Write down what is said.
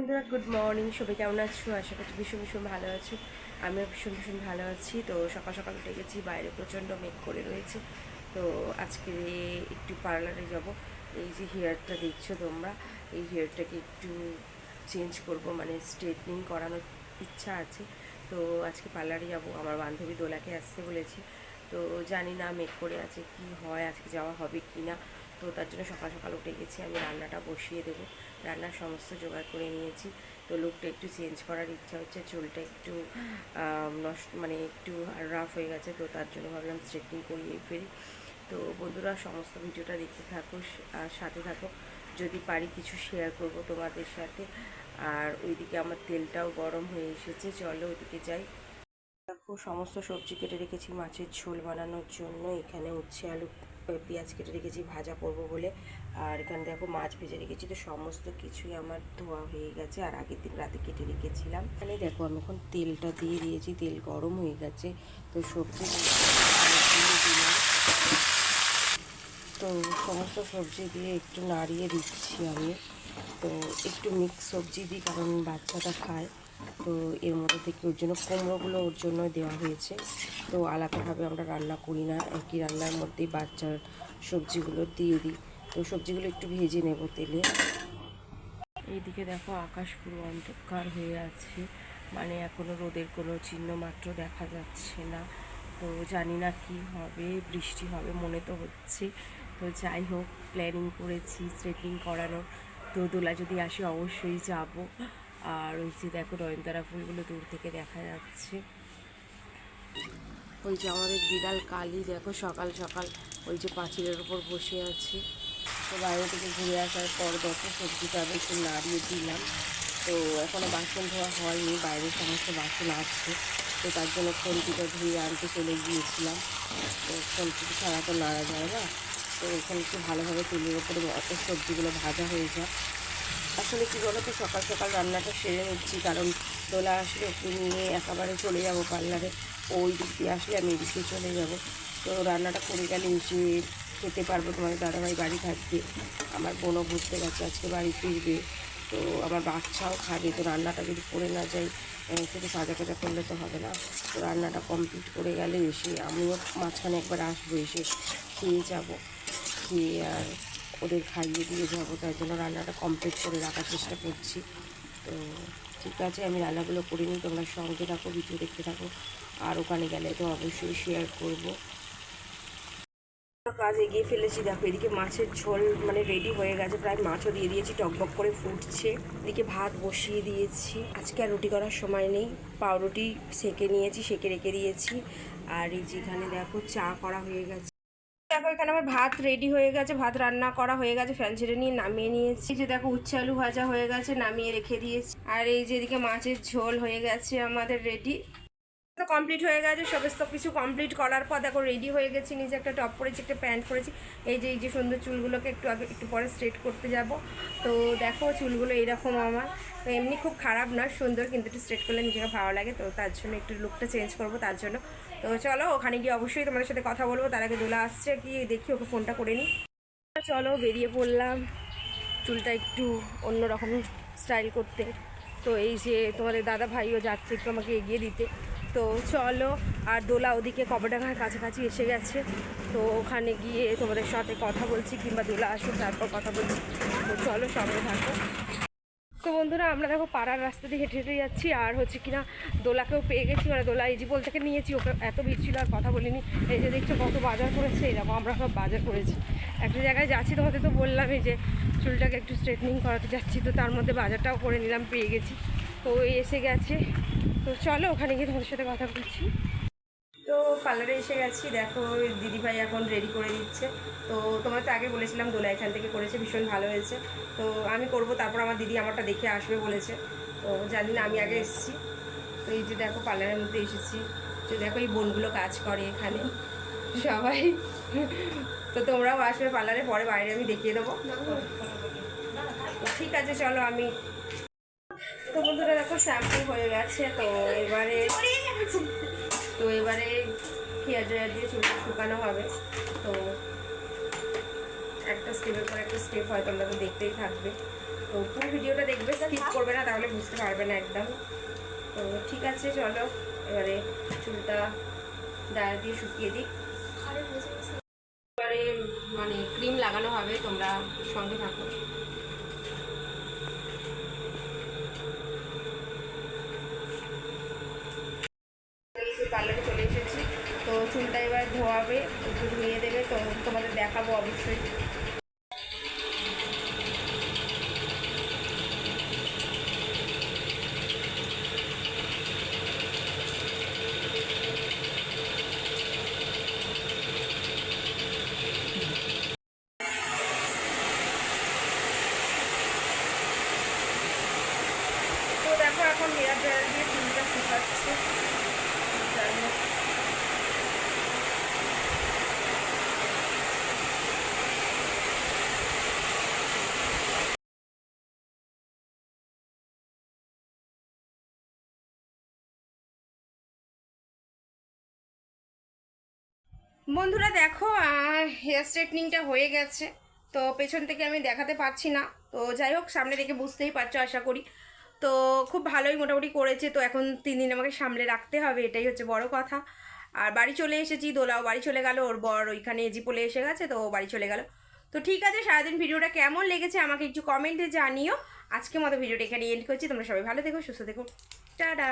বন্ধুরা good morning, সবাই কেমন আছো? আশা করছি ভীষণ ভীষণ ভালো আছো। আমিও ভীষণ ভীষণ ভালো আছি। তো সকাল সকাল উঠে গেছি, বাইরে প্রচণ্ড মেঘ করে রয়েছে। তো আজকে একটু পার্লারে যাব। এই যে হেয়ারটা দেখছো তোমরা, এই হেয়ারটাকে একটু চেঞ্জ করব, মানে স্ট্রেটনিং করানোর ইচ্ছা আছে। তো আজকে পার্লারে যাব, আমার বান্ধবী দোলাকে আসতে বলেছি। তো জানি না মেঘ করে আছে, কি হয়, আজকে যাওয়া হবে কি না। তো তার জন্য সকাল সকাল উঠে গেছি, আমি রান্নাটা বসিয়ে দেবো। রান্নার সমস্ত জোগাড় করে নিয়েছি। তো লুকটা একটু চেঞ্জ করার ইচ্ছা হচ্ছে, চুলটা একটু নষ্ট, মানে একটু রাফ হয়ে গেছে। তো তার জন্য ভাবলাম স্ট্রেটনিং করিয়ে ফেলি। তো বন্ধুরা সমস্ত ভিডিওটা দেখতে থাকো আর সাথে থাকো। যদি পারি কিছু শেয়ার করব তোমাদের সাথে। আর ওইদিকে আমার তেলটাও গরম হয়ে এসেছে, চলো ওইদিকে যাই। দেখো সমস্ত সবজি কেটে রেখেছি মাছের ঝোল বানানোর জন্য। এখানে হচ্ছে আলু পেঁয়াজ কেটে রেখেছি ভাজা করব বলে। আর এখানে দেখো মাছ ভেজে রেখেছি। তো সমস্ত কিছুই আমার ধোয়া হয়ে গেছে, আর আগের দিন রাতে কেটে রেখেছিলাম। এখানে দেখো আমি এখন তেলটা দিয়ে দিয়েছি, তেল গরম হয়ে গেছে। তো সবজি দিয়ে দিলাম। তো সমস্ত সবজি দিয়ে একটু নাড়িয়ে দিচ্ছি আমি। তো একটু মিক্স সবজি দিই, কারণ বাচ্চাটা খায়। তো এর মধ্যে থেকে ওর জন্য কুমড়োগুলো ওর জন্য দেওয়া হয়েছে। তো আলাদাভাবে আমরা রান্না করি না, একই রান্নার মধ্যেই বাচ্চার সবজিগুলো দিয়ে দিই। তো সবজিগুলো একটু ভেজে নেব তেলে। এইদিকে দেখো আকাশ পুরো অন্ধকার হয়ে আছে, মানে এখনও রোদের কোনো চিহ্ন মাত্র দেখা যাচ্ছে না। তো জানি না কি হবে, বৃষ্টি হবে মনে তো হচ্ছে। তো যাই হোক, প্ল্যানিং করেছি স্ট্রেটনিং করানোর। তো দোলা যদি আসে অবশ্যই যাব। আর ওই যে দেখো নয়নতারা ফুলগুলো দূর থেকে দেখা যাচ্ছে। ওই যে আমাদের বিড়াল কালি দেখো সকাল সকাল ওই যে পাঁচিলের উপর বসে আছে। তো বাইরে থেকে ঘুরে আসার পর দেখো সবজিটা আমি একটু নাড়িয়ে দিলাম। তো এখনও বাসন ধোয়া হয়নি, বাইরের সমস্ত বাসন আছে। তো তার জন্য খন্তিটা ধুয়ে আনতে চলে গিয়েছিলাম। তো খন্তি ছাড়া তো নাড়া যায় না। তো এখানে একটু ভালোভাবে তেলের ওপরে অত সবজিগুলো ভাজা হয়ে যায়। আসলে কী বলো তো, সকাল সকাল রান্নাটা সেরে নিচ্ছি, কারণ দোলা আসলে ওকে নিয়ে একেবারে চলে যাব পার্লারে। ওই দিক দিয়ে আসলে আমি এই দিক দিয়ে চলে যাব। তো রান্নাটা করে গেলে এসে খেতে পারবো, তোমাদের দাদাভাই বাড়ি থাকবে, আমার বোনও ঘুরতে গেছে আজকে, বাড়ি ফিরবে। তো আমার বাচ্চাও খাবে। তো রান্নাটা যদি করে না যাই, শুধু সাজা কাজা করলে তো হবে না। তো রান্নাটা কমপ্লিট করে গেলে এসে আমিও মাঝখানে একবার আসবো, এসে খেয়ে যাব, খেয়ে আর ওদের খাইয়ে দিয়ে যাবো। তার জন্য রান্নাটা কমপ্লিট করে রাখার চেষ্টা করছি। তো ঠিক আছে, আমি রান্নাগুলো করে নিই, তোমরা সঙ্গে থাকো, ভিডিও দেখতে থাকো। আর ওখানে গেলে তো অবশ্যই শেয়ার করব। কাজ এগিয়ে ফেলেছি, দেখো এদিকে মাছের ঝোল মানে রেডি হয়ে গেছে, প্রায় মাছও দিয়ে দিয়েছি, টকবক করে ফুটছে। এদিকে ভাত বসিয়ে দিয়েছি। আজকে আর রুটি করার সময় নেই, পাউরুটি সেঁকে নিয়েছি, সেঁকে রেখে দিয়েছি। আর এই যেখানে দেখো চা করা হয়ে গেছে। দেখো এখানে আমার ভাত রেডি হয়ে গেছে, ভাত রান্না করা হয়ে গেছে, ফ্যান ছেড়ে নিয়ে নামিয়ে নিয়েছি। যে দেখো উচ্ছে আলু ভাজা হয়ে গেছে, নামিয়ে রেখে দিয়েছি। আর এই যে এদিকে মাছের ঝোল হয়ে গেছে আমাদের রেডি। তো কমপ্লিট হয়ে গেছে সমস্ত কিছু। কমপ্লিট করার পর দেখো রেডি হয়ে গেছি, নিজে একটা টপ পরেছি, একটা প্যান্ট পরেছি। এই যে সুন্দর চুলগুলোকে একটু পরে স্ট্রেট করতে যাব। তো দেখো চুলগুলো এইরকম আমার। তো এমনি খুব খারাপ না, সুন্দর, কিন্তু একটু স্ট্রেট করলে নিজেকে ভালো লাগে। তো তার জন্য একটু লুকটা চেঞ্জ করব তার জন্য। তো চলো ওখানে গিয়ে অবশ্যই তোমাদের সাথে কথা বলবো। তার আগে দোলা আসছে কি দেখি, ওকে ফোনটা করে নিই। চলো বেরিয়ে পড়লাম চুলটা একটু অন্যরকম স্টাইল করতে। তো এই যে তোমাদের দাদা ভাইও যাচ্ছে একটু আমাকে এগিয়ে দিতে। তো চলো। আর দোলা ওদিকে কবরডাঙ্গার কাছাকাছি এসে গেছে। তো ওখানে গিয়ে তোমাদের সাথে কথা বলছি, কিংবা দোলা আসুক তারপর কথা বলছি। তো চলো সঙ্গে থাকো। তো বন্ধুরা আমরা দেখো পাড়ার রাস্তা দিয়ে হেঁটে হেঁটে যাচ্ছি, আর হচ্ছে কিনা দোলাকেও পেয়ে গেছি। মানে দোলা এই জীবল থেকে নিয়েছি, ওকে এত ভিড় ছিল আর কথা বলিনি। এই যে দেখছো কত বাজার করেছে, এরকম আমরা সব বাজার করেছি। একটা জায়গায় যাচ্ছি, তোমাদের তো বললামই যে চুলটাকে একটু স্ট্রেটনিং করাতে যাচ্ছি। তো তার মধ্যে বাজারটাও করে নিলাম, পেয়ে গেছি। তো এসে গেছে। তো চলো ওখানে গিয়ে তোমাদের সাথে কথা বলছি। তো পার্লারে এসে গেছি, দেখো দিদিভাই এখন রেডি করে দিচ্ছে। তো তোমার তো আগে বলেছিলাম দোলা এখান থেকে করেছে, ভীষণ ভালো হয়েছে। তো আমি করব, তারপর আমার দিদি আমারটা দেখে আসবে বলেছে। তো জানি না, আমি আগে এসেছি। তো এই যে দেখো পার্লারের মধ্যে এসেছি। তো দেখো এই বোনগুলো কাজ করে এখানে সবাই। তো তোমরাও আসবে পার্লারে, পরে বাইরে আমি দেখিয়ে দেবো। তো ঠিক আছে চলো। তো বন্ধুরা দেখো শ্যাম্পু হয়ে গেছে। তো এবারে হেয়ার ড্রায়ার দিয়ে চুলটা শুকানো হবে। তো একটা স্টেপের পর একটা স্টেপ হয়, তোমরা তো দেখতেই থাকবে। তো পুরো ভিডিওটা দেখবে, স্কিপ করবে না, তাহলে বুঝতে পারবে না একদম। তো ঠিক আছে, চলো এবারে চুলটা ডায়ার দিয়ে শুকিয়ে দিই। এবারে মানে ক্রিম লাগানো হবে, তোমরা সঙ্গে থাকো। পার্লারে চলে এসেছি, তো চুলটা এবার ধোয়াবে, একটু ধুয়ে দেবে, তো তোমাদের দেখাবো অবশ্যই। তো দেখো এখন হেয়ার ড্রায়ার দিয়ে চুলটা শুকাচ্ছে। বন্ধুরা দেখো, হেয়ার স্ট্রেটনিংটা হয়ে গেছে, তো পেছন থেকে আমি দেখাতে পারছি না, তো যাই হোক সামনে দেখে বুঝতেই পারছো আশা করি। তো খুব ভালোই মোটামুটি করেছে, তো এখন 3 দিন আমাকে সামলে রাখতে হবে, এটাই হচ্ছে বড় কথা। আর বাড়ি চলে এসেছি, দোলাও বাড়ি চলে গেল, ওর বর ওইখানে জিপোলে এসে গেছে, তো ও বাড়ি চলে গেল। তো ঠিক আছে, সারাদিন ভিডিওটা কেমন লেগেছে আমাকে একটু কমেন্টে জানিও। আজকের মতো ভিডিওটা এখানে এন্ড করছি, তোমরা সবাই ভালো থেকো, সুস্থ থেকো, টাটা।